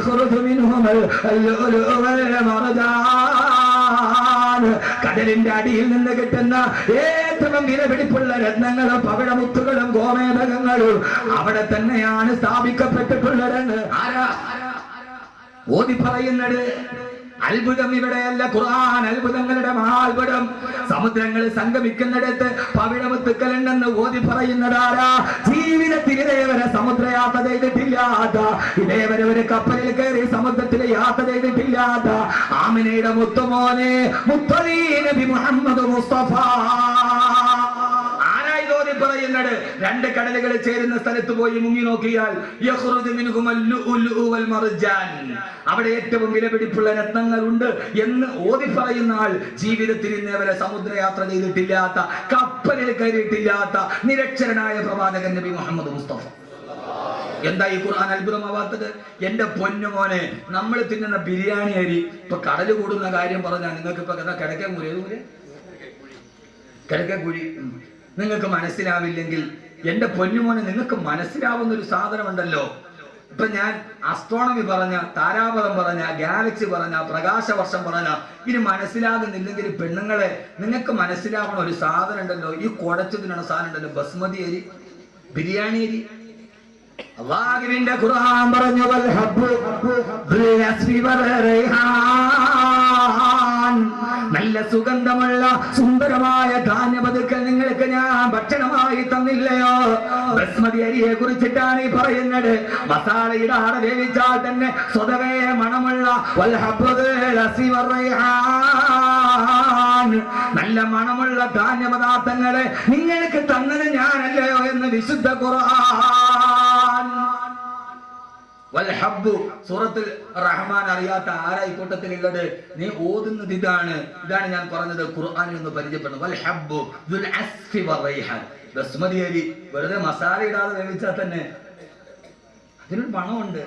യഖ്റുജു മിൻഹുൽ ലുഅ്ലുഉ വൽ മർജാൻ. കടലിന്റെ അടിയിൽ നിന്ന് കിട്ടുന്ന ഏറ്റവും വിലപിടിപ്പുള്ള രത്നങ്ങളും പവിഴമുത്തുകളും ഗോമേതകങ്ങളും അവിടെ തന്നെയാണ് സ്ഥാപിക്കപ്പെട്ടിട്ടുള്ളത്. ആരാ ഓതി പറയുന്നത്? അത്ഭുതം ഇവിടെയല്ല, ഖുർആൻ അത്ഭുതങ്ങളുടെ മഹാത്ഭുതം. സമുദ്രങ്ങൾ സംഗമിക്കുന്നിടത്ത് പവിഴമുത്തുക്കളുണ്ടെന്ന് ഓതി പറയുന്നതാരാ? ജീവിതത്തിൽ ഇതേവരെ സമുദ്രയാത്ര ചെയ്തിട്ടില്ലാത്ത, ഇതേവരെ ഒരു കപ്പലിൽ കയറി സമുദ്രത്തിൽ യാത്ര ചെയ്തിട്ടില്ലാത്ത ആമിനയുടെ മുത്തുമോനെ മുത്തലീ നബി മുഹമ്മദ് മുസ്തഫ പറയുന്നത്. രണ്ട് കടലുകൾ ചേരുന്ന സ്ഥലത്ത് പോയി മുങ്ങി നോക്കിയാൽ അവിടെ ഏറ്റവും വിലപിടിപ്പുള്ള രത്നങ്ങളുണ്ട് എന്ന് ഓതി പറയുന്ന ആൾ ജീവിതത്തിൽ ഇന്നേവരെ സമുദ്രയാത്ര ചെയ്തിട്ടില്ലാത്ത, കപ്പലിൽ കയറിയിട്ടില്ലാത്ത നിരക്ഷരനായ പ്രവാചകൻ നബി മുഹമ്മദ് മുസ്തഫ. എന്താ ഈ ഖുർആൻ അത്ഭുതമാവാത്തത്? എന്റെ പൊന്നുമോനെ, നമ്മൾ തിന്നുന്ന ബിരിയാണി അരി ഇപ്പൊ കടല് കൂടുന്ന കാര്യം പറഞ്ഞാൽ നിങ്ങൾക്ക് ഇപ്പൊ കിഴക്കേക്കുഴി നിങ്ങൾക്ക് മനസ്സിലാവില്ലെങ്കിൽ എന്റെ പൊന്നുമോനെ നിങ്ങൾക്ക് മനസ്സിലാവുന്ന ഒരു സാധനമുണ്ടല്ലോ. ഇപ്പൊ ഞാൻ അസ്ട്രോണമി പറഞ്ഞ, താരാപഥം പറഞ്ഞ, ഗാലക്സി പറഞ്ഞ, പ്രകാശവർഷം പറഞ്ഞ ഇനി മനസ്സിലാകുന്നില്ലെങ്കിൽ പെണ്ണുങ്ങളെ നിങ്ങൾക്ക് മനസ്സിലാവുന്ന ഒരു സാധനം ഉണ്ടല്ലോ. ഈ കുടച്ചതിനുള്ള സാധനം ഉണ്ടല്ലോ, ബസ്മതി അരി, ബിരിയാണി അരി. അല്ലാഹുവിന്റെ ഖുർആൻ പറഞ്ഞു നല്ല സുഗന്ധമുള്ള സുന്ദരമായ ധാന്യപതുക്കൾ നിങ്ങൾക്ക് ഞാൻ ഭക്ഷണമായി തന്നില്ലയോ? ബസ്മതി അരിയെ കുറിച്ചിട്ടാണ് ഈ പറയുന്നത്. മസാലയിടാതെ വേവിച്ചാൽ തന്നെ സ്വതവേ മണമുള്ള നല്ല മണമുള്ള ധാന്യപദാർത്ഥങ്ങളെ നിങ്ങൾക്ക് തന്നത് ഞാനല്ലയോ എന്ന് വിശുദ്ധ ഖുർആൻ. സൂറത്തുൽ റഹ്മാൻ അറിയാത്ത ആരായി കൂട്ടത്തിലുള്ളത്? നീ ഓതുന്നത് ഇതാണ് ഞാൻ പറഞ്ഞത്. ഖുർആനിൽ നിന്ന് പരിചയപ്പെടുന്നു. ബസ്മതി അരി വെറുതെ മസാല ഇടാതെ വേവിച്ചാൽ തന്നെ അതിനൊരു മണമുണ്ട്.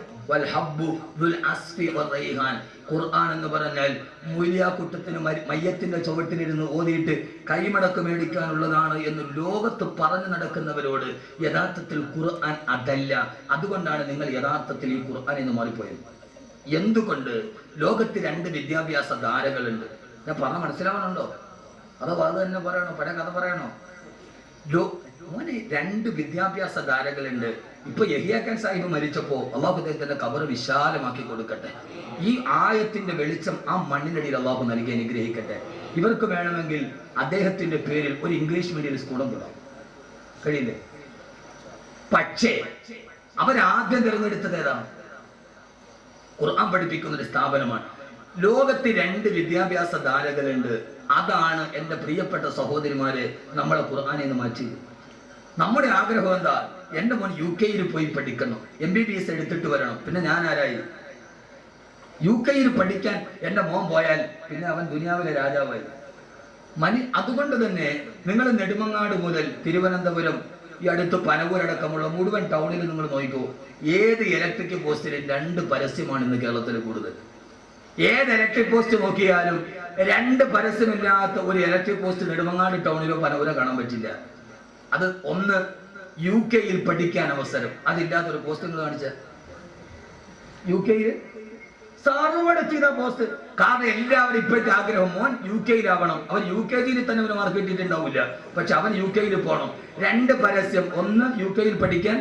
ഖുർആൻ എന്ന് പറഞ്ഞാൽ മൂല്യാക്കുട്ടത്തിന് മയ്യത്തിന്റെ ചുവട്ടിലിരുന്ന് ഓതിയിട്ട് കൈമടക്ക് മേടിക്കാനുള്ളതാണ് എന്ന് ലോകത്ത് പറഞ്ഞു നടക്കുന്നവരോട് യഥാർത്ഥത്തിൽ ഖുർആൻ അതല്ല. അതുകൊണ്ടാണ് നിങ്ങൾ യഥാർത്ഥത്തിൽ ഈ ഖുർആൻ എന്ന് മാറിപ്പോയത്. എന്തുകൊണ്ട്? ലോകത്ത് രണ്ട് വിദ്യാഭ്യാസ ധാരകളുണ്ട്. ഞാൻ പറഞ്ഞ മനസ്സിലാവണുണ്ടോ? അതോ അത് തന്നെ പറയണോ? പഴയ കഥ പറയണോ? മോനെ, രണ്ട് വിദ്യാഭ്യാസ ധാരകളുണ്ട്. ഇപ്പൊ യഹിയ ഖാൻ സാഹിബ് മരിച്ചപ്പോ അള്ളാഹു അദ്ദേഹത്തിന്റെ ഖബർ വിശാലമാക്കി കൊടുക്കട്ടെ. ഈ ആയത്തിന്റെ വെളിച്ചം ആ മണ്ണിനടിയിൽ അള്ളാഹു നൽകി അനുഗ്രഹിക്കട്ടെ. ഇവർക്ക് വേണമെങ്കിൽ അദ്ദേഹത്തിന്റെ പേരിൽ ഒരു ഇംഗ്ലീഷ് മീഡിയം സ്കൂളും വിടാം, കഴിയില്ലേ? പക്ഷേ അവരാദ്യം തിരഞ്ഞെടുത്തത് ഏതാണ്? ഖുർആൻ പഠിപ്പിക്കുന്ന ഒരു സ്ഥാപനമാണ്. ലോകത്ത് രണ്ട് വിദ്യാഭ്യാസ ധാരകളുണ്ട്. അതാണ് എന്റെ പ്രിയപ്പെട്ട സഹോദരിമാരെ നമ്മളെ ഖുർആനിൽ നിന്ന് മാറ്റിയത്. നമ്മുടെ ആഗ്രഹം എന്താ? എന്റെ മോൻ UK പോയി പഠിക്കണം, MBBS എടുത്തിട്ട് വരണം. പിന്നെ ഞാൻ ആരായി? UK പഠിക്കാൻ എന്റെ മോൻ പോയാൽ പിന്നെ അവൻ ദുനിയാവിലെ രാജാവായി. അതുകൊണ്ട് തന്നെ നിങ്ങൾ നെടുമങ്ങാട് മുതൽ തിരുവനന്തപുരം ഈ അടുത്ത് പനവൂരടക്കമുള്ള മുഴുവൻ ടൗണിൽ നിങ്ങൾ നോക്കിക്കോ, ഏത് ഇലക്ട്രിക് പോസ്റ്റിലും രണ്ട് പരസ്യമാണ് ഇന്ന് കേരളത്തിൽ കൂടുതൽ. ഏത് ഇലക്ട്രിക് പോസ്റ്റ് നോക്കിയാലും രണ്ട് പരസ്യമില്ലാത്ത ഒരു ഇലക്ട്രിക് പോസ്റ്റ് നെടുമങ്ങാട് ടൗണിലോ പനവൂരോ കാണാൻ പറ്റില്ല. അത് ഒന്ന് UK പഠിക്കാൻ അവസരം, അതില്ലാത്തൊരു പോസ്റ്റ് നിങ്ങൾ കാണിച്ച UK സർവ്വടെ ചെയ്ത പോസ്റ്റ്. കാരണം എല്ലാവരും ഇപ്പോഴത്തെ ആഗ്രഹം മോൻ UK അവൻ UKG തന്നെ ഒരു മാർക്ക് കിട്ടിയിട്ടുണ്ടാവില്ല, പക്ഷെ അവൻ UK പോകണം. രണ്ട് പരസ്യം, ഒന്ന് UK പഠിക്കാൻ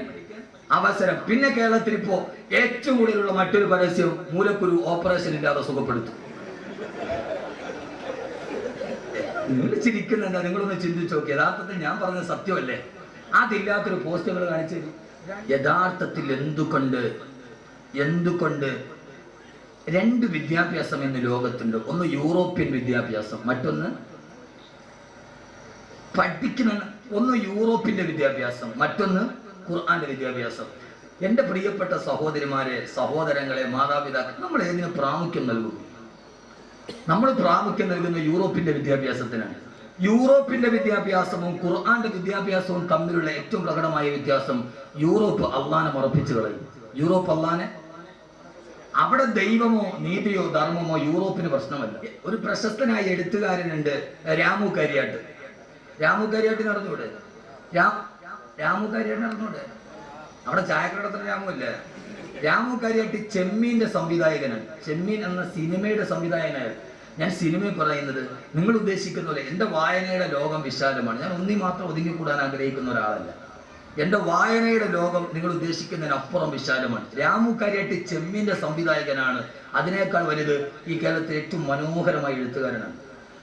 അവസരം, പിന്നെ കേരളത്തിൽ ഇപ്പോ ഏറ്റവും കൂടുതലുള്ള മറ്റൊരു പരസ്യം മൂലക്കുരു ഓപ്പറേഷൻ ഇല്ലാതെ സുഖപ്പെടുത്തും. നിങ്ങൾ ചിരിക്കുന്നുണ്ടാ? നിങ്ങളൊന്ന് ചിന്തിച്ചു നോക്കി. യഥാർത്ഥത്തിൽ ഞാൻ പറഞ്ഞത് സത്യമല്ലേ? അതില്ലാത്തൊരു പോസ്റ്റുകൾ കാണിച്ചു. യഥാർത്ഥത്തിൽ എന്തുകൊണ്ട് രണ്ട് വിദ്യാഭ്യാസം എന്ന് ലോകത്തുണ്ട്. ഒന്ന് യൂറോപ്യൻ വിദ്യാഭ്യാസം, മറ്റൊന്ന് ഒന്ന് യൂറോപ്പിന്റെ വിദ്യാഭ്യാസം, മറ്റൊന്ന് ഖുർആന്റെ വിദ്യാഭ്യാസം. എന്റെ പ്രിയപ്പെട്ട സഹോദരിമാരെ, സഹോദരങ്ങളെ, മാതാപിതാക്കൾ, നമ്മൾ ഏതിന് പ്രാമുഖ്യം നൽകുന്നു? നമ്മൾ പ്രാമുഖ്യം നൽകുന്ന യൂറോപ്പിന്റെ വിദ്യാഭ്യാസത്തിനാണ്. യൂറോപ്പിന്റെ വിദ്യാഭ്യാസവും ഖുർആന്റെ വിദ്യാഭ്യാസവും തമ്മിലുള്ള ഏറ്റവും പ്രകടമായ വ്യത്യാസം, യൂറോപ്പ് അള്ളാനെ മറപ്പിച്ചു കളയും. യൂറോപ്പ് അള്ളാനെ, അവിടെ ദൈവമോ നീതിയോ ധർമ്മമോ യൂറോപ്പിന് പ്രശ്നമല്ല. ഒരു പ്രശസ്തനായ എഴുത്തുകാരനുണ്ട്, രാമു കരിയാട്ട് നടന്നൂടെ? രാമു കരിയാട്ട് നടന്നൂടെ? അവിടെ ചായക്കടത്തിന് രാമുല്ല. രാമു കാര്യമായിട്ട് ചെമ്മീന്റെ സംവിധായകനാണ്. ചെമ്മീൻ എന്ന സിനിമയുടെ സംവിധായകനാണ്. ഞാൻ സിനിമയിൽ പറയുന്നത് നിങ്ങൾ ഉദ്ദേശിക്കുന്ന പോലെ എൻ്റെ വായനയുടെ ലോകം വിശാലമാണ്. ഞാൻ ഒന്നി മാത്രം ഒതുങ്ങിക്കൂടാൻ ആഗ്രഹിക്കുന്ന ഒരാളല്ല. എൻ്റെ വായനയുടെ ലോകം നിങ്ങൾ ഉദ്ദേശിക്കുന്നതിനപ്പുറം വിശാലമാണ്. രാമു കാര്യമായിട്ട് ചെമ്മീന്റെ സംവിധായകനാണ്. അതിനേക്കാൾ വലുത് ഈ കേരളത്തിലെ ഏറ്റവും മനോഹരമായ എഴുത്തുകാരനാണ്.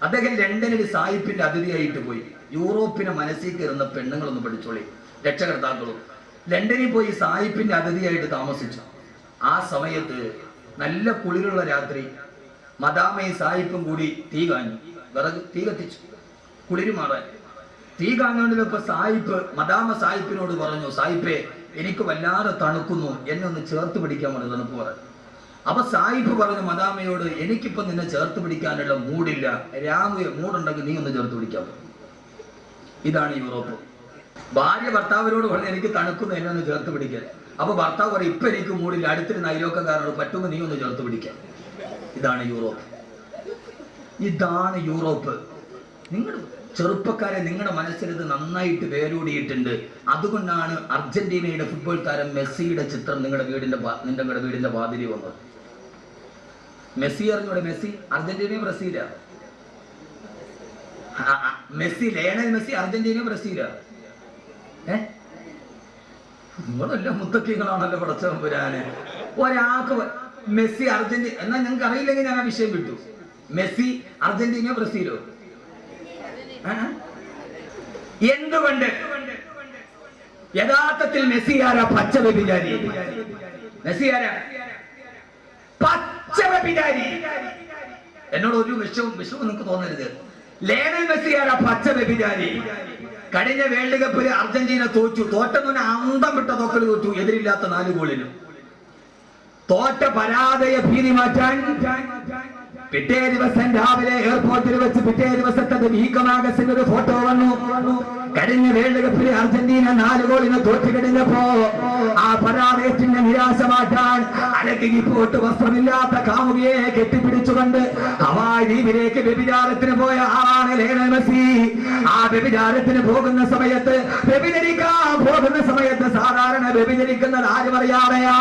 അദ്ദേഹം ലണ്ടനിൽ സായിപ്പിന്റെ അതിഥിയായിട്ട് പോയി. യൂറോപ്പിനെ മനസ്സിൽ കയറുന്ന പെണ്ണുങ്ങളൊന്ന് പഠിച്ചോളി, രക്ഷകർത്താക്കളും. ലണ്ടനിൽ പോയി സായിപ്പിന്റെ അതിഥിയായിട്ട് താമസിച്ചു. ആ സമയത്ത് നല്ല കുളിരുള്ള രാത്രി മദാമയും സായിപ്പും കൂടി തീ കാഞ്ഞു. വിറക് തീ കത്തിച്ചു കുളിര് മാറാൻ. തീ കാഞ്ഞുകൊണ്ടിരുന്നപ്പോ മദാമ സായിപ്പിനോട് പറഞ്ഞു, സായിപ്പേ എനിക്ക് വല്ലാതെ തണുക്കുന്നു, എന്നെ ഒന്ന് ചേർത്ത് പിടിക്കാൻ പറഞ്ഞു, തണുപ്പ് പറഞ്ഞു. അപ്പൊ സായിപ്പ് പറഞ്ഞു മദാമയോട്, എനിക്കിപ്പോ നിന്നെ ചേർത്ത് പിടിക്കാനുള്ള മൂടില്ല, രാമു മൂടുണ്ടെങ്കിൽ നീ ഒന്ന് ചേർത്ത് പിടിക്കാൻ. ഇതാണ് യൂറോപ്പ്. ഭാര്യ ഭർത്താവിനോട് പറഞ്ഞു എനിക്ക് തണുക്കുന്നു, എന്നെ ഒന്ന് ചേർത്ത് പിടിക്കാൻ. അപ്പൊ ഭർത്താവ് പറയും ഇപ്പൊ എനിക്ക് മൂടില്ല, അടുത്തിരുന്ന അയലോക്കക്കാരനോട് പറ്റുമ്പോൾ നീ ഒന്ന് ചേർത്ത് പിടിക്കാൻ. ഇതാണ് യൂറോപ്പ്. ഇതാണ് യൂറോപ്പ്. നിങ്ങൾ ചെറുപ്പക്കാരെ നിങ്ങളുടെ മനസ്സിൽ ഇത് നന്നായിട്ട് വേരൂടിയിട്ടുണ്ട്. അതുകൊണ്ടാണ് അർജന്റീനയുടെ ഫുട്ബോൾ താരം മെസ്സിയുടെ ചിത്രം നിങ്ങളുടെ വീടിന്റെ വാതിരി വന്നത്. മെസ്സി അറിഞ്ഞൂടെ? മെസ്സി അർജന്റീനയും ബ്രസീലാ. മെസ്സി ലയണൽ മെസ്സി അർജന്റീനയും ബ്രസീലാ. നിങ്ങളെല്ലാം മുത്തക്കിങ്ങളാണല്ലോ പടച്ചവൻ പുരാന്. ഒരാൾക്ക് മെസ്സി അർജന്റീന എന്നാൽ നിങ്ങൾക്ക് അറിയില്ലെങ്കിൽ ഞാൻ ആ വിഷയം വിട്ടു. മെസ്സി അർജന്റീനയോ ബ്രസീലോ? എന്തുകൊണ്ട്? യഥാർത്ഥത്തിൽ മെസ്സി ആരാ? പച്ച വ്യഭിചാരി. മെസ്സി ആരാ? പച്ച വ്യഭിചാരി. എന്നോട് ഒരു വിഷവും നിങ്ങൾക്ക് തോന്നരുത്. ലയണൽ മെസ്സി ആരാ? പച്ച വ്യഭിചാരി. കഴിഞ്ഞ വേൾഡ് കപ്പിൽ അർജന്റീന തോറ്റെന്ന് അന്തം വിട്ട തോക്കൽ തോറ്റു, എതിരില്ലാത്ത 4 ഗോളിനും. തോറ്റ പരാജയ ഭീതി മാറ്റാൻ പിറ്റേ ദിവസം രാവിലെ എയർപോർട്ടിൽ വെച്ച് പിറ്റേ ദിവസത്തെ വീക്കമാഗസിന്റെ ഒരു ഫോട്ടോ വന്നു. കഴിഞ്ഞ വേൾഡ് കപ്പിൽ അർജന്റീന 4 ഗോളിന് തോറ്റു കഴിഞ്ഞപ്പോ ആ പരാജയത്തിന്റെ നിരാശ മാറ്റാൻ അരക്കി പോട്ട് വസ്ത്രമില്ലാത്ത കാമുകിയെ കെട്ടിപ്പിടിച്ചുകൊണ്ട് ഹവായ് ദ്വീപിലേക്ക് വ്യഭിചാരത്തിന് പോയ ആളാണ് ലയണൽ മെസ്സി. ആ വ്യഭിചാരത്തിന് പോകുന്ന സമയത്ത് സാധാരണ വ്യഭിചരിക്കുന്നത് ആരും അറിയാതെയാ.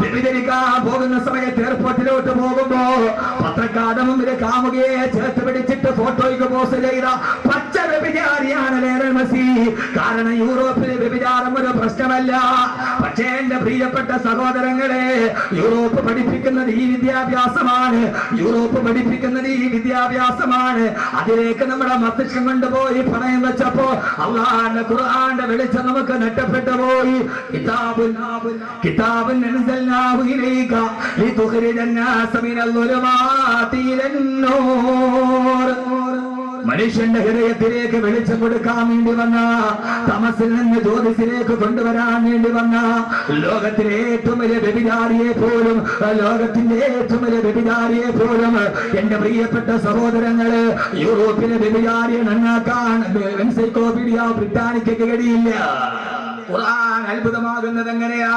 വ്യഭിചരിക്കാൻ പോകുന്ന സമയത്ത് എയർപോർട്ടിലോട്ട് പോകുമ്പോ പത്രക്കാരുടെ മുമ്പിൽ കാമുകിയെ ചേർത്ത് പിടിച്ചിട്ട് ഫോട്ടോയ്ക്ക് പോസ്റ്റ് ചെയ്ത പച്ച വ്യഭിചാരിയാണ് ലയണൽ മെസ്സി. കാരണം യൂറോപ്പിലെ വ്യഭിചാരം ഒരു പ്രശ്നമല്ല. പക്ഷേ എന്റെ പ്രിയപ്പെട്ട സഹോദരങ്ങളെ, യൂറോപ്പ് പഠിപ്പിക്കുന്നത് ഈ വിദ്യാഭ്യാസമാണ്. അതിലേക്ക് നമ്മുടെ മസ്തിഷ്കം കൊണ്ടുപോയി പണയം വെച്ചപ്പോ അല്ലാഹുവിന്റെ ഖുർആന്റെ വെളിച്ചം നമുക്ക് നഷ്ടപ്പെട്ടു പോയി. കിതാബുൻ അൻസൽനാഹു ഇലൈക ലിതുഖ്രിജന്നാസ മിനൽ ളുലുമാതി ഇലൻ നൂർ. മനുഷ്യന്റെ ഹൃദയത്തിലേക്ക് വെളിച്ചം കൊടുക്കാൻ വേണ്ടി വന്ന, തമസിൽ നിന്ന് ജ്യോതിസിലേക്ക് കൊണ്ടുവരാൻ വേണ്ടി വന്ന ലോകത്തിലെ ഏറ്റവും വലിയ വ്യഭിചാരിയെ പോലും എന്റെ പ്രിയപ്പെട്ട സഹോദരങ്ങള്, യൂറോപ്പിലെ വ്യഭിചാരിയെ നന്നാക്കാൻ എൻസൈക്ലോപീഡിയ ബ്രിട്ടാനിക്കയ്ക്ക് കഴിയില്ല. ഖുർആൻ അത്ഭുതമാകുന്നത് എങ്ങനെയാ?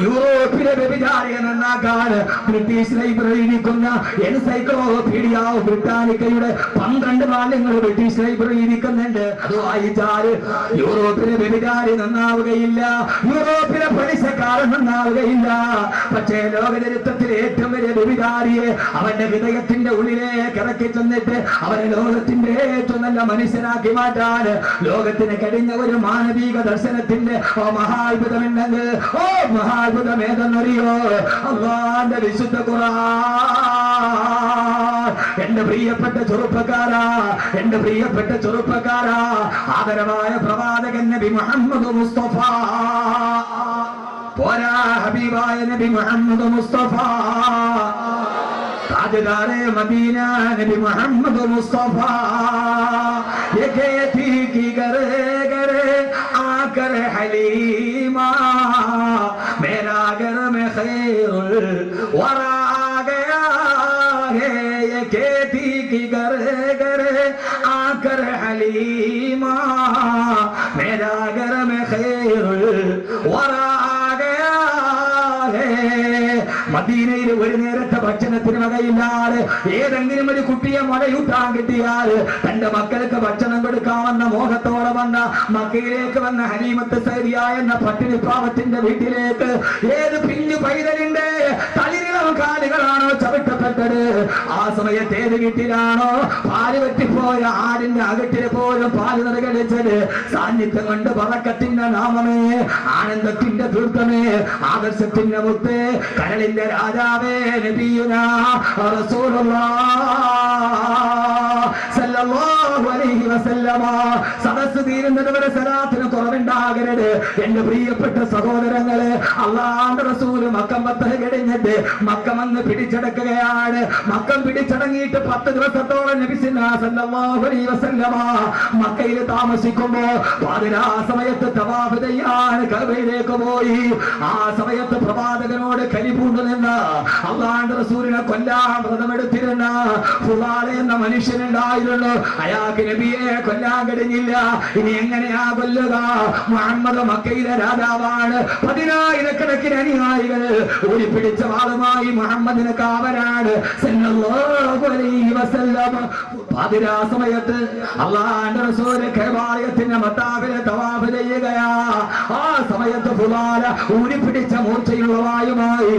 യൂറോപ്പിലെ വ്യഭിചാരിയെ നന്നാക്കാൻ ബ്രിട്ടീഷ് ലൈബ്രറി ഇരിക്കുന്ന എൻസൈക്ലോപീഡിയ ബ്രിട്ടാനിക്കയുടെ 12 വാല്യങ്ങൾ ബ്രിട്ടീഷ് ലൈബ്രറി ഇരിക്കുന്നുണ്ട്. അത് വായിച്ചാൽ യൂറോപ്പിലെ വ്യഭിചാരി നന്നാവുകയില്ല, യൂറോപ്പിലെ പലിശക്കാരൻ നന്നാവുകയില്ല. പക്ഷേ ലോകചരിത്രത്തിലെ ഏറ്റവും വലിയ വ്യഭിചാരിയെ അവന്റെ ഹൃദയത്തിന്റെ ഉള്ളിലേക്ക് ഇറക്കി ചെന്നിട്ട് അവനെ ലോകത്തിന്റെ ഏറ്റവും നല്ല മനുഷ്യനാക്കി മാറ്റാൻ ലോകത്തിന് കഴിഞ്ഞ ഒരു മാനവിക ദർശനത്തിന്റെ മഹാത്ഭുതമുണ്ടെങ്കിൽ മഹാത്ഭുതം ഏതെന്നറിയോ? അല്ലാഹുവിന്റെ വിശുദ്ധ ഖുർആൻ. എന്റെ പ്രിയപ്പെട്ട ചെറുപ്പക്കാരാ, ആദരവായ പ്രവാചകൻ നബി മുഹമ്മദ് മുസ്തഫ, പോരാ ഹബീബായ നബി മുഹമ്മദ് മുസ്തഫ, താജ്ദാരെ മദീന നബി മുഹമ്മദ് മുസ്തഫ, ये कहती कि गरे गरे आकर हलीमा मेरा घर में खैरुल वरा गया है. ये कहती कि गरे गरे आकर हलीमा मेरा घर में खैरुल वरा गया है. മദീനയിൽ ഒരു നേരത്തെ ഭക്ഷണത്തിന് വകയില്ലാതെ ഏതെങ്കിലും ഒരു കുട്ടിയെ മുലയൂട്ടാൻ കിട്ടിയാൽ തന്റെ മക്കൾക്ക് ഭക്ഷണം കൊടുക്കാമെന്ന മോഹത്തോടെ വന്ന മക്കയിലേക്ക് വന്ന ഹലീമത്ത് സൈദിയ എന്ന പട്ടിണി പാവത്തിന്റെ വീട്ടിലേക്ക് ഏത് പിഞ്ചു പൈതലിന്റെ തളിരിളം കാലുകളാണോ ചവിട്ടപ്പെട്ടത്, ആ സമയത്ത് ഏത് വീട്ടിലാണോ പാല് പറ്റിപ്പോയ ആടിന്റെ അകട്ടില് പോലും പാല് നിറകടിച്ചത്, സാന്നിധ്യം കൊണ്ട് ബറക്കത്തിന്റെ നാമമേ, ആനന്ദത്തിന്റെ തീർത്ഥമേ, ആദർശത്തിന്റെ മുത്തേ, കരളിന്റെ രാജാവേ, നബിയുനാ റസൂലുള്ളാഹ് സല്ലല്ലാഹു അലൈഹി വസല്ലമ. സദസ്സ് തീരുന്നത് വരെ സലാത്തിന് കുറവുണ്ടാകരുത് എന്റെ പ്രിയപ്പെട്ട സഹോദരങ്ങളെ. അല്ലാഹുവിന്റെ റസൂല് മക്കം ഫത്ഹ് കഴിഞ്ഞിട്ട് മക്കം വന്ന് പിടിച്ചടക്കുകയാണ്. മക്കം പിടിച്ചടങ്ങിയിട്ട് 10 ദിവസത്തോളം നബി സല്ലല്ലാഹു അലൈഹി വസല്ലമ മക്കയിൽ താമസിക്കുമ്പോ പാതിരാ സമയത്ത് തവാഫ് ചെയ്യാൻ കഅബയിലേക്ക് പോയി. ആ സമയത്ത് പ്രവാചകനോട് കലിപൂണ്ടു നിന്ന അല്ലാഹുവിന്റെ റസൂലിനെ കൊല്ലാൻ വ്രതമെടുത്തിരുന്ന ഫുലാല എന്ന മനുഷ്യനുണ്ടായിരുന്നു. അയാൾക്ക് നബിയെ കൊല്ലാൻ കഴിഞ്ഞില്ല. ഇനി എങ്ങനെയാ കൊല്ലുക? മുഹമ്മദ് മക്കയിലെ രാജാവാണ്. 10,000കണക്കിന് അനുയായികൾ ഓടിപ്പിടിച്ച വാളുമായി മുഹമ്മദിന് കാവലാണ് സല്ലല്ലാഹു അലൈഹി വസല്ലം. പാതിരാ സമയത്ത് അല്ലാഹുവിന്റെ റസൂല് കഅബയുടെ മത്താഫിലെ തവാഫ് ചെയ്യുകയാ. ആ സമയത്ത് ഫുലാല ഊരിപ്പിടിച്ച മൂർച്ചയുള്ള വായുമായി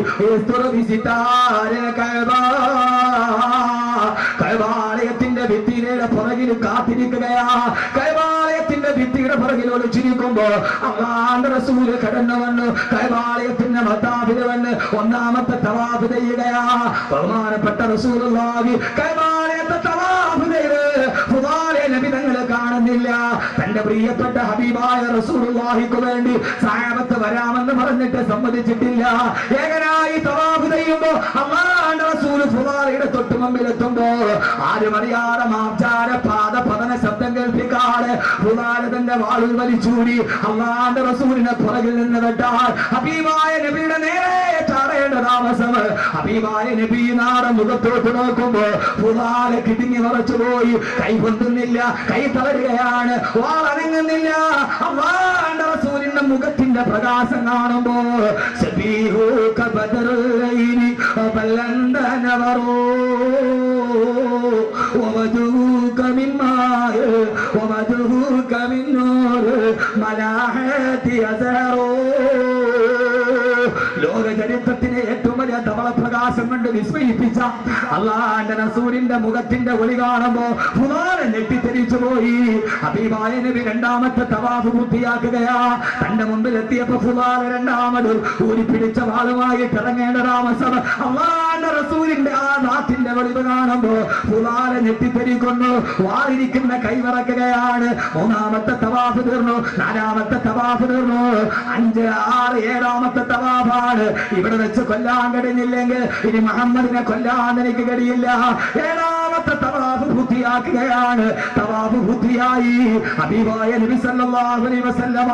കഅബാലയത്തിന്റെ ഭിത്തിയുടെ പുറകിൽ കാത്തിരിക്കുകയാ. കഅബാലയത്തിന്റെ ഭിത്തിയുടെ പുറകിൽ ഒളിച്ചിരിക്കുമ്പോ അല്ലാഹുവിന്റെ റസൂല് കടന്നു വന്നു കഅബാലയത്തിന്റെ മത്താഫിൽ വന്ന് ഒന്നാമത്തെ തവാഫ് ചെയ്യുകയാ. ബഹുമാനപ്പെട്ട റസൂലുള്ളാഹി കഅബാലയത്തെ തവാഫ് ചെയ്ത് ഫുലാല നബി തങ്ങളെ കാണുന്നില്ല. തന്റെ പ്രിയപ്പെട്ട ഹബീബായ റസൂലുള്ളാഹിക്ക് വേണ്ടി സഹാബത്ത് വരാമെന്ന് പറഞ്ഞിട്ട് സമ്മതിച്ചിട്ടില്ല. ഏകനായി തവാഫ് ചെയ്യുമ്പോ അല്ലാഹുവിന്റെ റസൂല് ഫുലാലയുടെ തൊട്ട് മുമ്പിലെത്തുമ്പോ ആരും അറിയാതെ മാർജാര പതന ശബ്ദം കേൾപ്പിക്കാതെ ഫുലാല തന്റെ വാളിൽ വലിച്ചൂടി അല്ലാഹുവിന്റെ റസൂലിനെ പുറകിൽ നിന്ന് വെട്ടാൻ ഹബീബായ നബിയുടെ നേരെ ചാടേണ്ട താമസം. ഹബീബായ നബി നാടൻ മുഖത്തോട്ട് നോക്കുമ്പോ ഫുലാല കിടുങ്ങി മറച്ചു പോയി. കൈ പൊന്തുന്നില്ല, കൈ തളരുകയാണ്, വാളനങ്ങുന്നില്ല. അല്ലാഹുവിന്റെ റസൂലിന്റെ മുഖത്തിന്റെ പ്രകാശം കാണുമ്പോ സബീഹുക ബദറുല്ലൈലി ബല്ലന്തനവറൂ വവജൂക മിൻ മായ വവജൂക മിൻ നൂർ മലാഹതി അസറൂ. ലോക ചരിത്രത്തിലെ ഏറ്റവും വലിയ ധവളപ്രകാശം കൊണ്ട് വിസ്മയിപ്പിച്ച അല്ലാഹുവിന്റെ റസൂലിന്റെ മുഖത്തിന്റെ ഒളി കാണുമ്പോ ഫുലാല ഞെട്ടിത്തെരിച്ചു പോയി. ഹബീബായ നബി രണ്ടാമത്തെ തവാഫ് പൂർത്തിയാക്കുകയാ. തന്റെ മുമ്പിൽ എത്തിയപ്പോ ഫുലാല രണ്ടാമത് ഊരിപ്പിടിച്ച വാളുമായിട്ട് ഇറങ്ങേണ്ട താമസം. അല്ലാഹുവിന്റെ റസൂലിന്റെ ആ നാട്ടിന്റെ വെളിവ് കാണുമ്പോ ഫുലാല ഞെട്ടിത്തെരിക്കുന്നു. വാളിരിക്കുന്ന കൈവിറക്കുകയാണ്. മൂന്നാമത്തെ തവാഫ് തീർന്നു, നാലാമത്തെ തവാഫ് തീർന്നു, 5, 6, 7ാമത്തെ തവാഫാണ്. ഇവിടെ വെച്ച് കൊല്ലാൻ കഴിഞ്ഞില്ലെങ്കിൽ ഇനി മുഹമ്മദിനെ കൊല്ലാൻ എനിക്ക് കഴിയില്ല. 7ാമത്തെ തവാഫ് പൂർത്തിയാക്കുകയാണ്. തവാഫ് പൂർത്തിയായി. ഹബീബായ നബി സല്ലല്ലാഹു അലൈഹി വസല്ലമ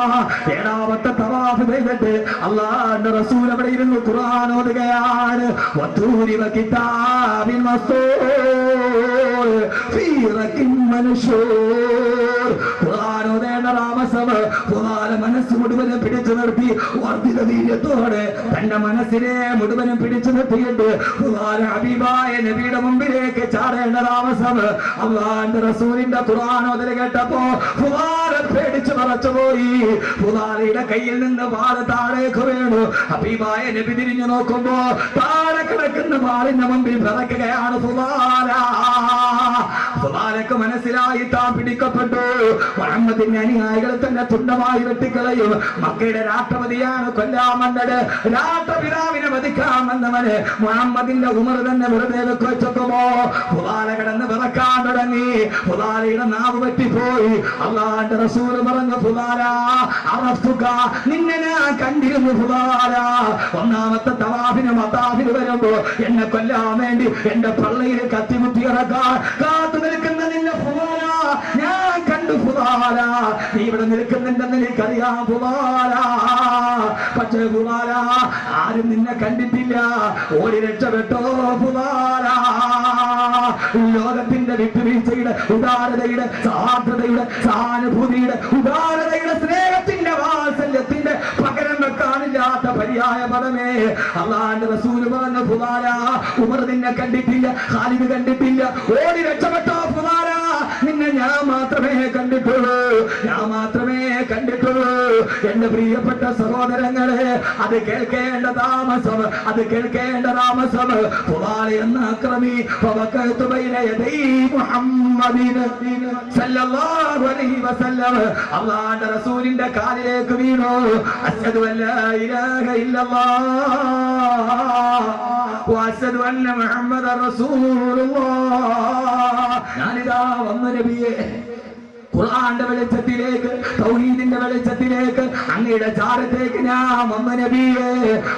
7ാമത്തെ തവാഫ് ചെയ്തിട്ട് അല്ലാഹുവിന്റെ റസൂൽ അവിടെ ഇരുന്ന് ഖുർആൻ ഓതുകയാണ്. വതൂരി വകിതാബിൻ മസ്തൂർ ഫീ റഖിൻ മൻശൂർ. ഖുർആൻ ഓതേണ്ട താമസം ഖുർആൻ മനസ്സ് മുഴുവനും പിടിച്ചു നിർത്തി വർദ്ധിത വീര്യത്തോടെ തന്റെ മനസ്സിനെ മുഴുവനും പിടിച്ചു നിർത്തിയിട്ട് ഖുർആൻ ഹബീബായ നബിയുടെ മുമ്പിലേക്ക് ചാടേണ്ട താമസം. അല്ലാഹുവിന്റെ റസൂലിന്റെ ഖുർആൻ ഓതൽ കേട്ടപ്പോ ഖുർആൻ പേടിച്ചു മറച്ചുപോയി. ഖുർആനിന്റെ കയ്യിൽ നിന്ന് വാള് താഴേക്ക് വീണു. ഹബീബായ നബി തിരിഞ്ഞു നോക്കുമ്പോ താഴെ കിടക്കുന്ന വാളിന്റെ മുമ്പിൽ പിറക്കുകയാണ് ഫുലാല. ഫുലാലക്ക് മനസ്സിലായി താൻ പിടിക്കപ്പെട്ടു. മുഹമ്മദിന്റെ അനുയായികൾ തന്നെ തുണ്ടമായി വെട്ടിക്കളയും. മക്കയുടെ രാഷ്ട്രപതിയാണ് കൊല്ലാൻ വന്നത്. രാഷ്ട്രപിതാവിനെ വധിക്കാൻ വന്നവന് മുഹമ്മദിന്റെ ഉമർ തന്നെ വെറുതെ വെക്കുമ്പോ ഫുലാല കിടന്ന് വിറക്കാൻ തുടങ്ങി. ഫുലാലയുടെ നാവ് പറ്റിപ്പോയി. അല്ലാഹുവിന്റെ റസൂൽ പറഞ്ഞു, ഫുലാല അറഫ്തുക, നിന്നെ ഞാൻ കണ്ടിരുന്നു ഫുലാല. ഒന്നാമത്തെ തവാഫിന് മതാഫിന് വരുമ്പോ എന്നെ കൊല്ലാൻ വേണ്ടി എന്റെ പള്ളിയിൽ കത്തിമുട്ടി ഇറക്കാൻ കാത്തു നിൽക്കുന്ന നിന്നെ ഫുലാല ഞാൻ കണ്ടു. ഫുലാല, നീ ഇവിടെ നിൽക്കുന്നുണ്ടെന്ന് എനിക്കറിയാം ഫുലാല. പക്ഷേ ഫുലാല, ആരും നിന്നെ കണ്ടിട്ടില്ല. ഓടി രക്ഷപ്പെട്ടോ ഫുലാല. ലോകത്തിന്റെ വിട്ടുവീഴ്ചയുടെ, ഉദാരതയുടെ, സാധ്യതയുടെ, സഹാനുഭൂതിയുടെ, ഉദാരതയുടെ, സ്നേഹത്തിന്റെ, വാത്സല്യത്തിന്റെ പകരം വെക്കാനില്ലാത്ത പര്യായ പദമേ. അള്ളാന്റെ റസൂൽ പറഞ്ഞ ഫുദാല, ഉമർ നിന്നെ കണ്ടിട്ടില്ല, ഖാലിദ് കണ്ടിട്ടില്ല, ഓടി രക്ഷപ്പെട്ടോ ഫുദാല, നിന്നെ ഞാൻ മാത്രമേ കണ്ടിട്ടുള്ളൂ, ഞാൻ മാത്രമേ കണ്ടിട്ടുള്ളൂ. എന്റെ പ്രിയപ്പെട്ട സഹോദരങ്ങളെ, അത് കേൾക്കേണ്ട താമസം, അത് കേൾക്കേണ്ട താമസം. ഫുദാല എന്ന അക്രമി ഫവഖഅതു ബൈന യദൈ മുഹമ്മദിൻ സല്ലല്ലാഹു അലൈഹി വസല്ലം, അല്ലാഹുവിന്റെ റസൂലിന്റെ കാലിലേക്ക് വീണു. അശ്ഹദു അല്ലാ ഇലാഹ ഇല്ലല്ലാഹ് വഅശ്ഹദു അന്ന മുഹമ്മദൻ റസൂലുള്ളാഹ്. ഞാനിതാ വന്നു നബിയേ, ഖുർആന്റെ വെളിച്ചത്തിലേക്ക്, തൗഹീദിന്റെ വെളിച്ചത്തിലേക്ക്, അങ്ങയുടെ ചാരത്തേക്ക് ഞാൻ വന്ന നബിയേ.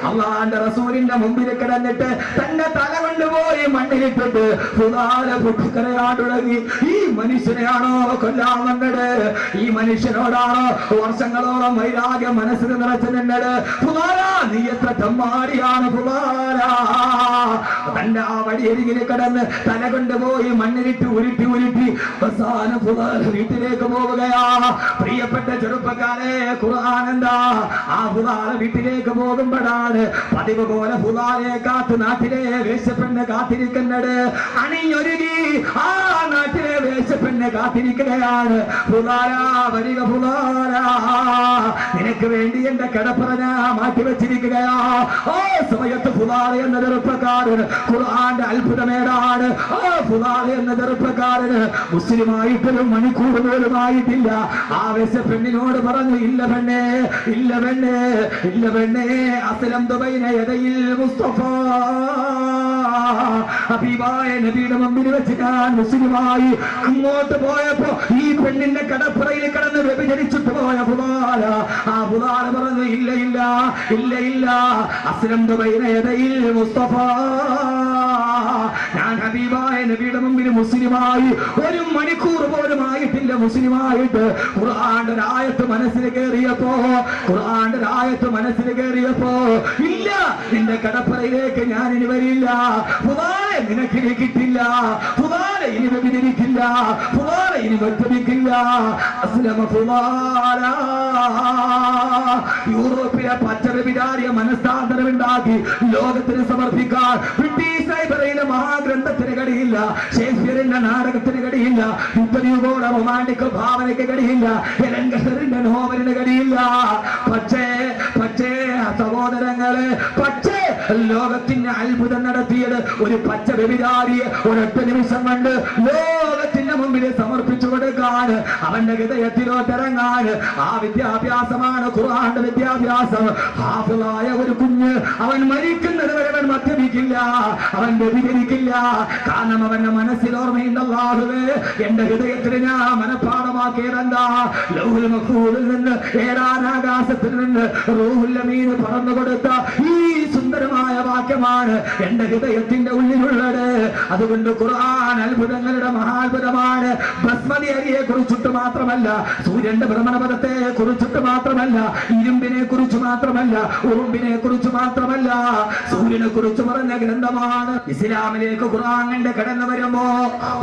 അള്ളാന്റെ റസൂലിന്റെ മുമ്പിൽ കിടന്നിട്ട് തന്റെ തല കൊണ്ടുപോയി മണ്ണിലിട്ടിട്ട് ഫുദാല പൊട്ടിക്കരയാൻ തുടങ്ങി. ഈ മനുഷ്യനെയാണോ കൊല്ലാൻ വന്നത്? ഈ മനുഷ്യനോടാണോ വർഷങ്ങളോളം വൈരാഗ്യം മനസ്സിൽ നിറച്ചു നിന്നത്? ഫുദാല, നീ എത്ര തെമ്മാടിയാണ് ഫുദാല. തന്റെ ആ വടിയരികിൽ കിടന്ന് തല കൊണ്ടുപോയി മണ്ണിലിട്ട് ഉരുട്ടി ഉരുട്ടി അവസാനം ഫുദാല വീട്ടിലേക്ക് പോവുകയാ. പ്രിയപ്പെട്ട ചെറുപ്പക്കാരെ, ഖുർആൻ എന്താ? ആ ഫുദാല വീട്ടിലേക്ക് പോകുമ്പോഴാണ് പതിവ് പോലെ ഫുദാലയെ കാത്ത് നാട്ടിലെ വേശ്യപ്പെണ്ണ് കാത്തിരിക്കുന്നത്. അണിഞ്ഞൊരുങ്ങി ആ നാട്ടിലെ വേശ്യപ്പെണ്ണ് കാത്തിരിക്കുകയാണ്. ഫുദാല വരിക, ഫുദാല നിനക്ക് വേണ്ടി എന്റെ കിടപ്പറ ഞാൻ മാറ്റിവെച്ചിരിക്കുകയാ. ഓ സമയത്ത് ഫുദാല എന്ന ചെറുപ്പക്കാരൻ ഖുർആന്റെ അത്ഭുതമേടാണ്. ഓ ഫുദാല എന്ന ചെറുപ്പക്കാരന് മുസ്ലിമായിട്ടൊരു മണിക്കൂർ പോലുമായിട്ടില്ല. ആ വേശ്യപ്പെണ്ണിനോട് പറഞ്ഞു, ഇല്ല പെണ്ണേ, ഇല്ല പെണ്ണേ, ഇല്ല പെണ്ണേ, അസ്ലം ദുബൈന യദയിൽ മുസ്തഫ, ഹബീബായ നബിയുടെ മുമ്പിൽ വെച്ച് ഞാൻ മുസ്ലിമായി. അങ്ങോട്ട് പോയപ്പോ ഈ പെണ്ണിന്റെ കടപ്പുറയിൽ കിടന്ന് വ്യഭിചരിച്ചിട്ട് പോയ ഫുദാല, ആ ഫുദാല പറഞ്ഞു, ഇല്ല ഇല്ല ഇല്ല ഇല്ല, അസ്ലം ദുബൈന യദയിൽ മുസ്തഫ, ഞാൻ ഹബീബായ നബിയുടെ മുമ്പിൽ മുസ്ലിമായി. ഒരു മണിക്കൂർ പോലും ആയിട്ടില്ല മുസ്ലിമായിട്ട്. ഖുർആന്റെ ആയത്ത് മനസ്സിൽ കയറിയപ്പോ, ഖുർആന്റെ ആയത്ത് മനസ്സിൽ കയറിയപ്പോ, ഇല്ല, നിന്റെ കടപ്പറയിലേക്ക് ഞാൻ ഇനി വരില്ല. ഫുദാല നിനക്കിനി കിട്ടില്ല. ഫുദാല ഇനി വ്യഭിചരിക്കില്ല. ഫുദാല ഇനി വ്യക്തമിക്കില്ല. അസ്ലമ ഫുദാല. യൂറോപ്പിലെ പച്ചവിചാരിയ മനസ്താന്തരമുണ്ടാക്കി ലോകത്തിന് സമർപ്പിക്കാൻ ബ്രിട്ടീഷ് ലൈബ്രറിയിലെ മഹാഗ്രന്ഥത്തിന് കഴിയില്ല, ഷേക്സ്പിയറിന്റെ നാടകത്തിന് കഴിയില്ല, യുദ്ധയുടെ റൊമാന്റിക് ഭാവനയ്ക്ക് കഴിയില്ല, എലൻഗറിന്റെ നോവലിന് കഴിയില്ല. പക്ഷേ സഹോദരങ്ങളെ, പക്ഷേ ലോകത്തിന്റെ അത്ഭുതം നടത്തിയത് ഒരു പച്ച വ്യഭിചാരിയെ ഒരൊറ്റ നിമിഷം കൊണ്ട് ലോകത്തിന്റെ മുമ്പിൽ സമർപ്പിച്ചു കൊടുക്കാൻ, അവന്റെ ഹൃദയത്തിലോട്ടിറങ്ങാൻ. ആ വിദ്യാഭ്യാസമാണ് ഖുർആന്റെ വിദ്യാഭ്യാസം. ഹാഫിളായ ഒരു കുഞ്ഞ്, അവൻ മരിക്കുന്നത് വരെ അവൻ മദ്യപിക്കില്ല, അവൻ വ്യഭിചരിക്കില്ല. കാരണം അവന്റെ മനസ്സിൽ ഓർമ്മയുണ്ട്, അല്ലാഹുവേ എന്റെ ഹൃദയത്തിൽ ഞാൻ മനഃപ്പാഠമാക്കിയതെന്താ? ലൗഹുൽ മഹ്ഫൂദിൽ നിന്ന്, ഏഴാനാകാശത്തിൽ നിന്ന് റൂഹുൽ അമീൻ പറഞ്ഞു കൊടുത്ത ഈ സുന്ദരമായ വാക്യമാണ് എന്റെ ഹൃദയത്തിന്റെ ഉള്ളിലുള്ളത്. അതുകൊണ്ട് ഖുർആൻ അത്ഭുതങ്ങളുടെ മഹാത്ഭുതമാണ്. ബസ്മതി അരിയെ കുറിച്ചിട്ട് മാത്രമല്ല, സൂര്യന്റെ ഭ്രമണപഥത്തെ കുറിച്ചിട്ട് മാത്രമല്ല, ഇരുമ്പിനെ കുറിച്ച് മാത്രമല്ല, ഉറുമ്പിനെ കുറിച്ച് മാത്രമല്ല, സൂര്യനെ കുറിച്ച് പറഞ്ഞ ഗ്രന്ഥമാണ്. ഇസ്ലാമിലേക്ക് ഖുർആൻ കടന്നു വരുമ്പോ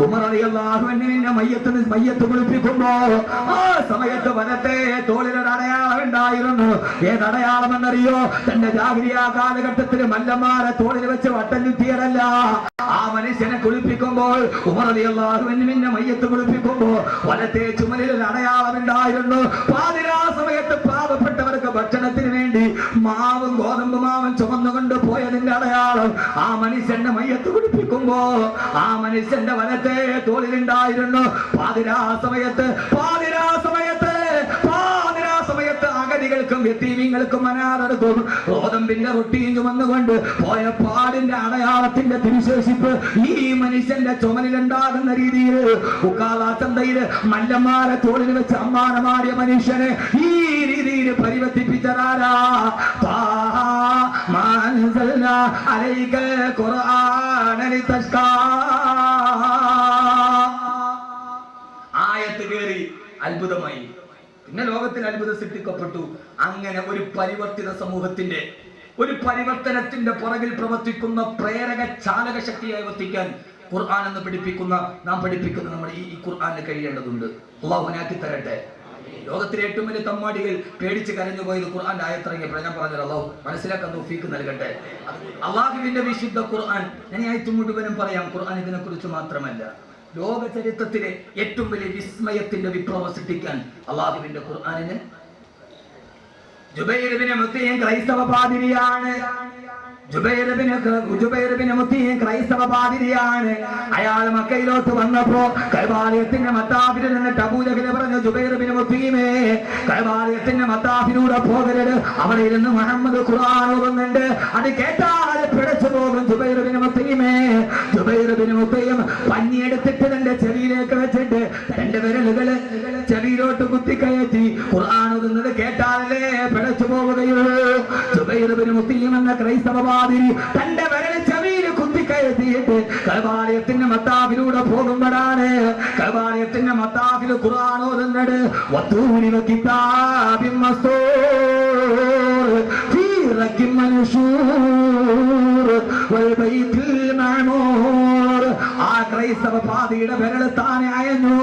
ഉമർ റളിയല്ലാഹു അൻഹുവിന്റെ മയ്യത്ത് കുളിപ്പിക്കുമ്പോ ആ സമയത്ത് വലത്തെ തോളിലൊരു അടയാളം ഉണ്ടായിരുന്നു. ഏതടയാളം എന്നറിയോ? തന്റെ ജാഹിലിയ കാലഘട്ടത്തിൽ മല്ലന്മാരെ തോളിൽ വെച്ച് വട്ടം ചുറ്റിയതല്ല. ആ മനുഷ്യനെ കുളിപ്പിക്കുമ്പോൾ, ഉമർ റളിയല്ലാഹു അൻഹുവിന്റെ മയ്യത്ത് കുളിപ്പിക്കുമ്പോ വലത്തെ ചുമലിൽ ഒരു അടയാളം ഉണ്ടായിരുന്നു. പാതിരാ സമയത്ത് പാവപ്പെട്ടവർക്ക് ഭക്ഷണത്തിന് വേണ്ടി മാവും ഗോതമ്പ് മാവും ചുമന്നുകൊണ്ട് പോയതിന്റെ അടയാളം. ആ മനുഷ്യന്റെ മയ്യത്ത് കുളിപ്പിക്കുമ്പോ ആ മനുഷ്യന്റെ വലത്തെ തോളിലുണ്ടായിരുന്നു. പാതിരാ സമയത്ത് അഗതികൾക്കും യതീമീങ്ങൾക്കും അനാഥർക്കും ഗോതമ്പിന്റെ റൊട്ടിയും ചുമന്നുകൊണ്ട് പോയ പാടിന്റെ അടയാളത്തിന്റെ തിരുശേഷിപ്പ് ഈ മനുഷ്യന്റെ ചുമലിലുണ്ടാകുന്ന രീതിയിൽ ഉക്കാള ചന്തയില് മല്ലന്മാരെ തോളിൽ വെച്ച് അമ്മാനമാടിയ മനുഷ്യനെ ഈ രീതിയിൽ പരിവർത്തിപ്പിച്ചതാരാ? ആയത്ത് കേറി അത്ഭുതമായി. പിന്നെ ലോകത്തിൽ അത്ഭുതം സൃഷ്ടിക്കപ്പെട്ടു. അങ്ങനെ ഒരു പരിവർത്തിത സമൂഹത്തിന്റെ, ഒരു പരിവർത്തനത്തിന്റെ പുറകിൽ പ്രവർത്തിക്കുന്ന പ്രേരക ചാലക ശക്തിയായി വർത്തിക്കാൻ ഖുർആൻ എന്ന് നാം പഠിപ്പിക്കുന്ന നമ്മൾ ഈ ഖുർആന് കഴിയേണ്ടതുണ്ട്. അല്ലാഹു നാക്കി തരട്ടെ. ലോകത്തിലെ ഏറ്റവും വലിയ തമ്മാടികൾ പേടിച്ച് കരഞ്ഞു പോയത് ഖുർആന്റെ ആയത്തിറങ്ങിയപ്പോൾ ഞാൻ പറഞ്ഞത് അള്ളാഹു മനസ്സിലാക്കാൻ തൗഫീക്ക് നൽകട്ടെ. അള്ളാഹുവിന്റെ വിശുദ്ധ ഖുർആൻ, ഞാൻ ആയത്ത് മുഴുവനും പറയാം. ഖുർആൻ ഇതിനെ കുറിച്ച് മാത്രമല്ല, ലോക ചരിത്രത്തിലെ ഏറ്റവും വലിയ വിസ്മയത്തിന്റെ വിപ്ലവം സൃഷ്ടിക്കാൻ അള്ളാഹുവിന്റെ ഖുർആനിന് ജുബൈർ ഇബ്നു മുത്തീം ക്രൈസ്തവ പാതിരിയാണ്. ജുബൈർ ഇബ്നു മുത്തീം ക്രൈസ്തവ പാതിരിയാണ്. അയാൾ മക്കയിലോട്ട് വന്നപ്പോ കഅബാലയത്തിന്റെ മത്താഫിൽ നിന്നിട്ട് അബൂ ജഹൽ പറഞ്ഞു, ജുബൈർ ഇബ്നു മുത്തീമേ, കഅബാലയത്തിന്റെ മത്താഫിലൂടെ പോകരുത്, അവിടെ ഇരുന്ന് മുഹമ്മദ് ഖുർആൻ ഓതുന്നുണ്ട്, അത് കേട്ടാൽ പിടച്ചു പോകും. ജുബൈർ ഇബ്നു മുത്തീമേ, ജുബൈർ ഇബ്നു മുത്തീം പഞ്ഞിയെടുത്തിട്ട് തന്റെ ചെവിയിലേക്ക് വെച്ചിട്ട് രണ്ട് വിരലുകള് ചെവിയിലോട്ട് കുത്തിക്കയറ്റി ഖുർആൻ ഓതുന്നത് കേട്ടാലേ പിടച്ചു പോവുകയുള്ളൂ. ജുബൈർ ഇബ്നു മുത്തീം എന്ന ക്രൈസ്തവ തന്റെ വിരൽ ചെവിയിൽ കുത്തിക്കയറ്റിയിട്ട് കഅബാലയത്തിന്റെ മത്താഫിലൂടെ പോകുമ്പോഴാണ് കഅബാലയത്തിന്റെ മത്താഫിൽ ഖുർആൻ ഓതുന്നത്. വത്തൂരി വകിതാബിൻ മസ്തൂർ ഫീ റക്കിൻ മൻശൂർ വൽ ബൈത്തിൽ മഅമൂർ. ആ ക്രൈസ്തവ പാതിയുടെ വിരൽ താനെ അയഞ്ഞു,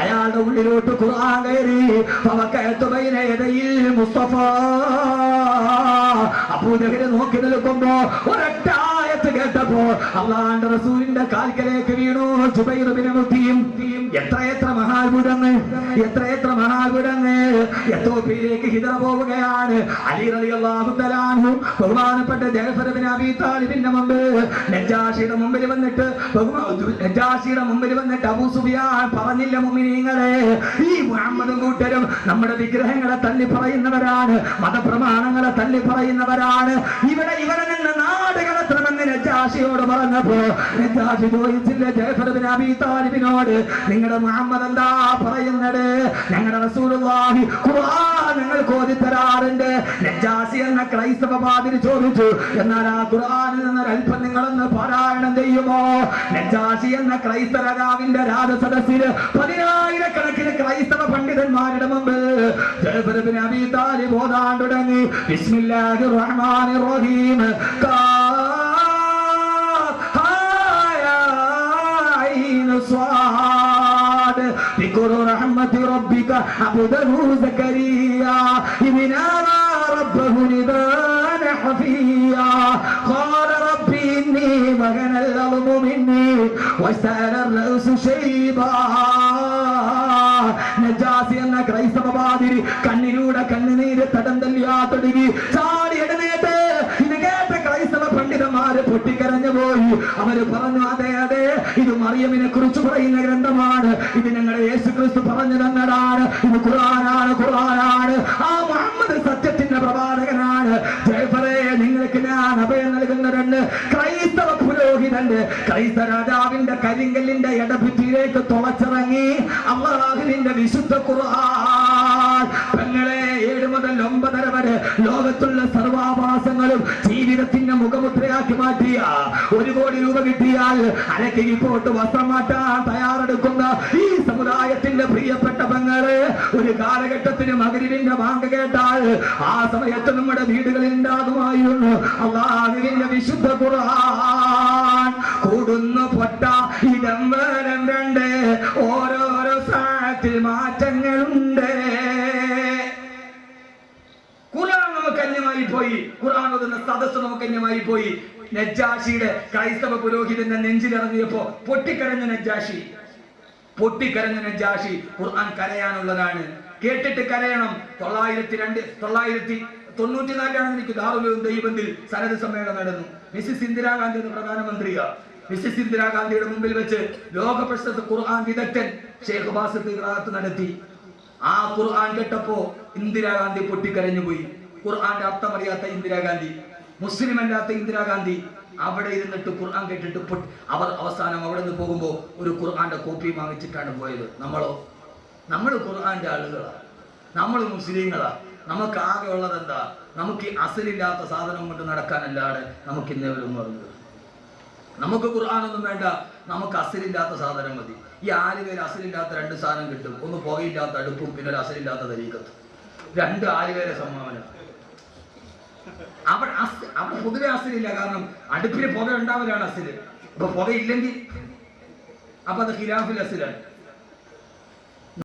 അയാളുടെ ഉള്ളിലോട്ട് ഖുർആൻ കയറി. ഫവകഅതു ബൈന യദയിൽ മുസ്തഫ. അബൂ ജഹൽ നോക്കി നിൽക്കുമ്പോ ഒരൊറ്റ ആയത്ത് കേട്ടപ്പോ അല്ലാഹുവിന്റെ റസൂലിന്റെ കാൽക്കലേക്ക് വീണു ജുബൈർ ഇബ്നു മുത്തീം. എത്ര മഹാത്ഭുതങ്ങൾ, എത്ര മഹാത്ഭുതങ്ങൾ. എത്തോപ്യയിലേക്ക് ഹിജറ പോവുകയാണ്. അലി റളിയല്ലാഹു തആല അൻഹു ബഹുമാനപ്പെട്ട ജഅഫർ ഇബ്നു അബീ താലിബിന്റെ മുമ്പിൽ നജാഷിയുടെ മുമ്പിൽ വന്നിട്ട് അബൂ സുഫിയാൻ പറഞ്ഞില്ല, മുഅ്മിനീങ്ങളെ, ഈ മുഹമ്മദും കൂട്ടരും നമ്മുടെ വിഗ്രഹങ്ങളെ തള്ളി പറയുന്നവരാണ്, മതപ്രമാണങ്ങളെ തള്ളി പറയുന്നവരാണ്, ഇവരെ നിന്ന് നാട് കടത്തണമെന്ന് നജാഷിയോട് പറഞ്ഞപ്പോ നജാഷി ചോദിച്ചില്ല ജഅഫർ ഇബ്നു അബീ താലിബിനോട്, നിങ്ങളുടെ മുഹമ്മദ് എന്താ പറയുന്നത്? ഞങ്ങളുടെ റസൂലുള്ളാഹി ഖുർആൻ ഞങ്ങൾക്ക് ഓതി തരാറുണ്ട്. നജാഷി എന്ന ക്രൈസ്തവ പാതിരി ചോദിച്ചു, എന്നാൽ ആ ഖുർആനിൽ നിന്ന് അല്പം നിങ്ങളൊന്ന് പാരായണം ചെയ്യുമോ? നജാഷി എന്ന ക്രൈസ്തവ രാജാവിന്റെ രാജസദസ്സിൽ 10,000-കണക്കിന് ക്രൈസ്തവ പണ്ഡിതന്മാരുടെ മുമ്പ് ജഅഫർ ഇബ്നു അബീ താലിബ് ഓതാൻ തുടങ്ങി. ബിസ്മില്ലാഹിർ റഹ്മാനിർ റഹീം. ذكر رحمة ربك عبده زكريا إذ نادى ربه نداء خفيا قال رب إني وهن العظم مني واشتعل الرأس شيبا. നജാസി എന്ന ക്രൈസ്തവ പാതിരി കണ്ണിലൂടെ കണ്ണുനീര് തടം തല്ലിയാ തുടങ്ങി ചാടി എഴുന്നേറ്റ്. ഇത് കേട്ട ക്രൈസ്തവ പണ്ഡിതന്മാര് പൊട്ടിക്കരഞ്ഞു പോയി. അവര് പറഞ്ഞു, അതെ അതെ, ഇത് മറിയമിനെ കുറിച്ച് പറയുന്ന ഗ്രന്ഥമാണ്, ഇത് ഞങ്ങളുടെ യേശു ക്രിസ്തു പറഞ്ഞു തന്നതാണ്, ഇത് ഖുർആനാണ്. ആ മുഹമ്മദ് സത്യത്തിന്റെ പ്രവാചകനാണ്. ജഅഫറേ, നിങ്ങൾക്ക് ഞാൻ അഭയം നൽകുന്നതെന്ന് ക്രൈസ്തവ പുരോഹിതന്റെ ക്രൈസ്തവ രാജാവിന്റെ കരിങ്കല്ലിന്റെ ഇടഭിത്തിയിലേക്ക് തുളച്ചിറങ്ങി അല്ലാഹുവിന്റെ വിശുദ്ധ ഖുർആൻ. പെങ്ങളെ, 7 മുതൽ 9 വരെ ലോകത്തുള്ള സർവാഭാസങ്ങളും ജീവിതത്തിന്റെ മുഖമുദ്രയാക്കി മാറ്റിയ 1 കോടി രൂപ കിട്ടിയാൽ അരക്ക് പോട്ട് വസ്ത്രം മാറ്റാൻ തയ്യാറെടുക്കുന്ന ഈ സമുദായത്തിന്റെ പ്രിയപ്പെട്ട പെങ്ങളെ, ഒരു കാലഘട്ടത്തിന് മഗ്‌രിബിന്റെ ബാങ്ക് കേട്ടാൽ ആ സമയത്ത് നമ്മുടെ വീടുകളിൽ ഉണ്ടാകുമായിരുന്നു അല്ലാഹുവിന്റെ വിശുദ്ധ ഖുർആൻ. കൂടുന്നു പൊട്ട ഇടം വരം 2, ഓരോരോ സാഹത്തിൽ മാറ്റങ്ങളുണ്ട്. ഖുർആൻ നമുക്ക് അന്യമായി പോയി, ഖുർആൻ ഓതുന്ന സദസ്സ് നമുക്ക് അന്യമായി പോയി. നജാഷിയുടെ ക്രൈസ്തവ പുരോഹിതന്റെ നെഞ്ചിലിറങ്ങിയപ്പോ പൊട്ടിക്കരഞ്ഞ നജാഷി. ഖുർആൻ കരയാനുള്ളതാണ്, കേട്ടിട്ട് കരയണം. 1994 എനിക്ക് ദാറുൽ ദൈവത്തിൽ സനത് സമ്മേളനം നടന്നു. മിസ്സിസ് ഇന്ദിരാഗാന്ധി എന്ന പ്രധാനമന്ത്രിയാ. മിസ്സിസ് ഇന്ദിരാഗാന്ധിയുടെ മുമ്പിൽ വെച്ച് ലോക പ്രശസ്ത ഖുർആൻ വിദഗ്ധൻ ഷെയ്ഖ് ബാസിത്ത് ഖിറാഅത്ത് നടത്തി. ആ ഖുർആൻ കേട്ടപ്പോ ഇന്ദിരാഗാന്ധി പൊട്ടിക്കരഞ്ഞു പോയി. ഖുർആന്റെ അർത്ഥം അറിയാത്ത ഇന്ദിരാഗാന്ധി, മുസ്ലിം അല്ലാത്ത ഇന്ദിരാഗാന്ധി അവിടെ ഇരുന്നിട്ട് ഖുർആൻ കേട്ടിട്ട് അവർ അവസാനം അവിടെ നിന്ന് പോകുമ്പോ ഒരു ഖുർആന്റെ കോപ്പി വാങ്ങിച്ചിട്ടാണ് പോയത്. നമ്മൾ ഖുർആന്റെ ആളുകളാ, നമ്മൾ മുസ്ലിങ്ങളാ. നമുക്ക് ആകെ ഉള്ളത് എന്താ? നമുക്ക് ഈ അസലില്ലാത്ത സാധനം കൊണ്ട് നടക്കാനല്ലാതെ നമുക്ക് ഇന്നേവരും പറഞ്ഞത്. നമുക്ക് ഖുർആനൊന്നും വേണ്ട, നമുക്ക് അസലില്ലാത്ത സാധനം മതി. ഈ 4 പേര് അസലില്ലാത്ത 2 സാധനം കിട്ടും. ഒന്ന് പുകയില്ലാത്ത അടുപ്പും, പിന്നെ ഒരു അസലില്ലാത്ത തരീക്കത്തും. 2 4 പേരെ സംഭാവന. അവിടെ പൊതുവെ അസലില്ല, കാരണം അടുപ്പിന് പുക ഉണ്ടാവലാണ് അസല്. അപ്പൊ പുകയില്ലെങ്കിൽ അപ്പൊ അത് ഖിലാഫുൽ അസലാണ്.